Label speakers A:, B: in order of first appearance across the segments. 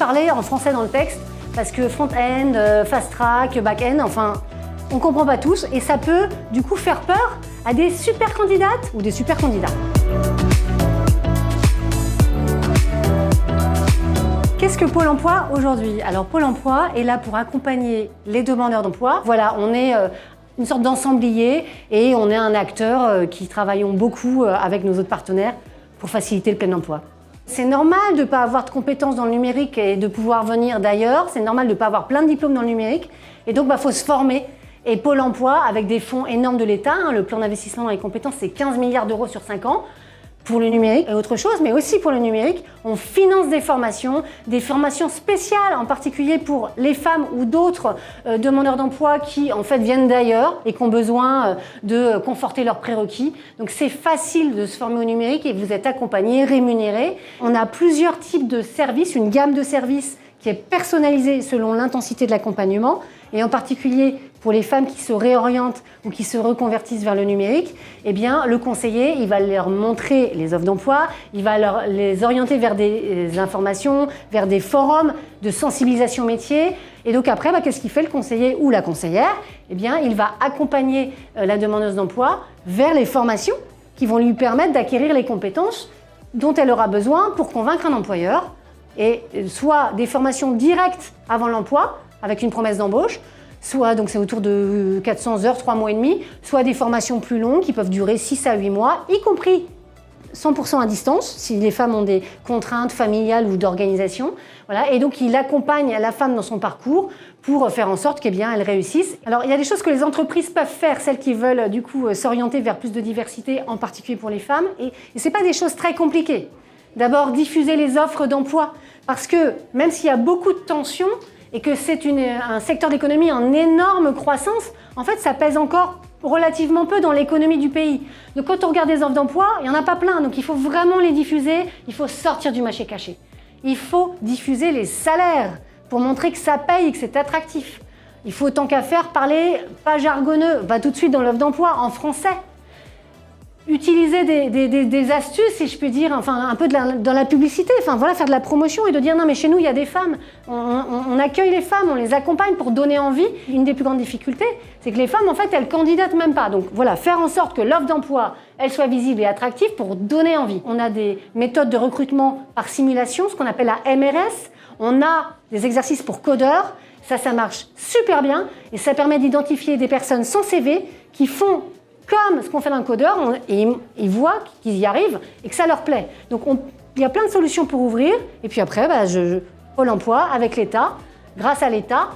A: parler en français dans le texte parce que front-end, fast-track, back-end, enfin, on ne comprend pas tous et ça peut du coup faire peur à des super candidates ou des super candidats. Qu'est-ce que Pôle emploi aujourd'hui? Alors Pôle emploi est là pour accompagner les demandeurs d'emploi. Voilà, on est une sorte d'ensemblier et on est un acteur qui travaillons beaucoup avec nos autres partenaires pour faciliter le plein emploi. C'est normal de ne pas avoir de compétences dans le numérique et de pouvoir venir d'ailleurs. C'est normal de ne pas avoir plein de diplômes dans le numérique. Et donc, faut se former. Et Pôle emploi, avec des fonds énormes de l'État, le plan d'investissement dans les compétences, c'est 15 milliards d'euros sur 5 ans pour le numérique et autre chose, mais aussi pour le numérique. On finance des formations spéciales, en particulier pour les femmes ou d'autres demandeurs d'emploi qui en fait viennent d'ailleurs et qui ont besoin de conforter leurs prérequis. Donc c'est facile de se former au numérique et vous êtes accompagné, rémunéré. On a plusieurs types de services, une gamme de services qui est personnalisée selon l'intensité de l'accompagnement et en particulier pour les femmes qui se réorientent ou qui se reconvertissent vers le numérique, eh bien, le conseiller, il va leur montrer les offres d'emploi, il va les orienter vers des informations, vers des forums de sensibilisation métier. Et donc après, qu'est-ce qu'il fait le conseiller ou la conseillère? Eh bien, il va accompagner la demandeuse d'emploi vers les formations qui vont lui permettre d'acquérir les compétences dont elle aura besoin pour convaincre un employeur. Et soit des formations directes avant l'emploi, avec une promesse d'embauche, soit, donc c'est autour de 400 heures, 3 mois et demi, soit des formations plus longues qui peuvent durer 6 à 8 mois, y compris 100% à distance, si les femmes ont des contraintes familiales ou d'organisation. Voilà. Et donc, il accompagne la femme dans son parcours pour faire en sorte qu'elle réussisse. Alors, il y a des choses que les entreprises peuvent faire, celles qui veulent du coup s'orienter vers plus de diversité, en particulier pour les femmes. Et ce n'est pas des choses très compliquées. D'abord, diffuser les offres d'emploi, parce que même s'il y a beaucoup de tensions, et que c'est un secteur d'économie en énorme croissance, en fait, ça pèse encore relativement peu dans l'économie du pays. Donc quand on regarde des offres d'emploi, il n'y en a pas plein, donc il faut vraiment les diffuser, il faut sortir du marché caché. Il faut diffuser les salaires pour montrer que ça paye et que c'est attractif. Il faut tant qu'à faire parler, pas jargonneux, va tout de suite dans l'offre d'emploi en français. Utiliser des astuces, si je puis dire, enfin un peu dans la publicité, enfin voilà, faire de la promotion et de dire non mais chez nous il y a des femmes, on accueille les femmes, on les accompagne pour donner envie. Une des plus grandes difficultés, c'est que les femmes en fait elles candidatent même pas. Donc voilà, faire en sorte que l'offre d'emploi elle soit visible et attractive pour donner envie. On a des méthodes de recrutement par simulation, ce qu'on appelle la MRS. On a des exercices pour codeurs, ça marche super bien et ça permet d'identifier des personnes sans CV qui font comme ce qu'on fait dans le codeur, et ils voient qu'ils y arrivent et que ça leur plaît. Donc il y a plein de solutions pour ouvrir. Et puis après, Pôle emploi avec l'État, grâce à l'État,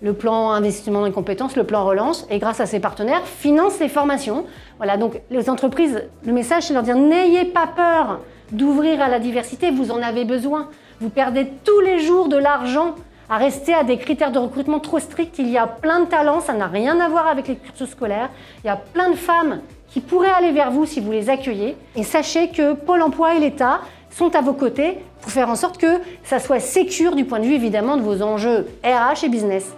A: le plan investissement dans les compétences, le plan relance, et grâce à ses partenaires, finance les formations. Voilà, donc les entreprises, le message c'est de leur dire n'ayez pas peur d'ouvrir à la diversité, vous en avez besoin. Vous perdez tous les jours de l'argent à rester à des critères de recrutement trop stricts. Il y a plein de talents, ça n'a rien à voir avec les cursus scolaires. Il y a plein de femmes qui pourraient aller vers vous si vous les accueillez. Et sachez que Pôle emploi et l'État sont à vos côtés pour faire en sorte que ça soit sécure du point de vue évidemment de vos enjeux RH et business.